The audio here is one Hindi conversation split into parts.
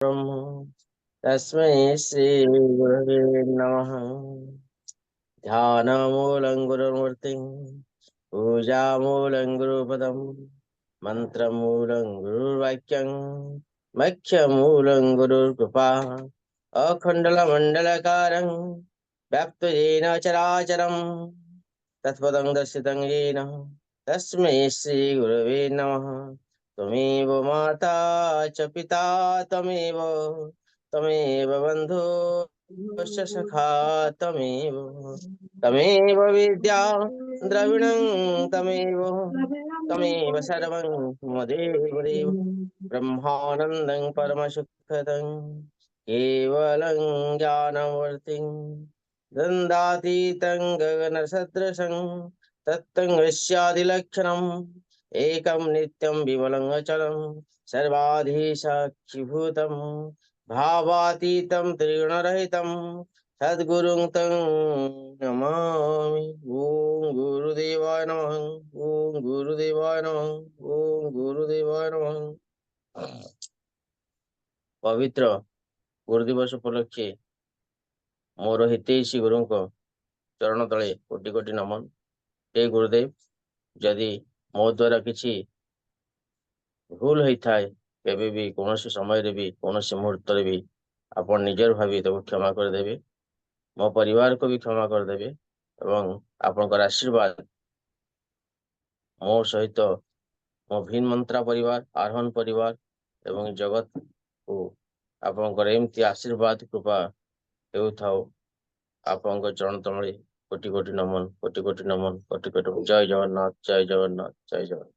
ब्रह्म तस्मै श्री गुरवे नमः। ध्यानमूलं गुरुमूर्तिं पूजामूलं गुरुपदं मन्त्रमूलं गुरुर्वाक्यं मुख्यमूलं गुरुर्कृपा अखण्डलमण्डलकारं व्याप्तयेन चराचरं तत्पदं दर्शितं येन तस्मै श्रीगुरवे नमः। त्वमेव माता च पिता त्वमेव त्वमेव बन्धु च सखा त्वमेव त्वमेव विद्या द्रविणं त्वमेव त्वमेव सर्वं मदेव देव ब्रह्मानन्दं परमसुखदं केवलं ज्ञानमूर्तिं दन्दातीतं गगनसदृशं तत्तं विश्यादिलक्षणम् एकं नित्यं विमलं अचलं सर्वाधीसाक्षिभूतं भावातीतं त्रिगुणरहितं सद्गुरुं तं नमामि। ओम गुरुदेवाय नमः। ओम गुरुदेवाय नमः। ओम गुरुदेवाय नमः। पवित्र गुरुदिवस उपलक्षे मोर हितैषी गुरुଙ୍କ चरण तले कोटि कोटि नमन। हे गुरुदेव, जदि मो द्वारा किसी भूल होता है केबे भी कौन समय भी कौन मुहूर्त भी आप निजर भावी तो क्षमा करदेवे। मो परिवार को भी क्षमा करदेवे एवं आपनकर आशीर्वाद मो सहित मो भिन्न मंत्रा परिवार आरोहण परिवार एवं जगत को आपनकर एमती आशीर्वाद कृपा हेउथाओ। आपनकर चरण तले कोटि कोटि नमन, कोटि कोटि नमन, कोटि कोटि जय जगन्नाथ, जय जगन्नाथ, जय जगन्नाथ।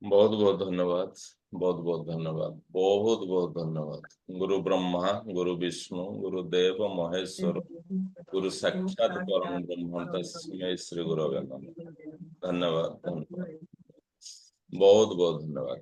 बहुत बहुत धन्यवाद, बहुत बहुत धन्यवाद, बहुत बहुत धन्यवाद। गुरु ब्रह्मा गुरु विष्णु गुरुदेव महेश्वर गुरु साक्षात परम ब्रह्म तस्मै श्री गुरवे नमः। धन्यवाद, धन्यवाद, बहुत बहुत धन्यवाद।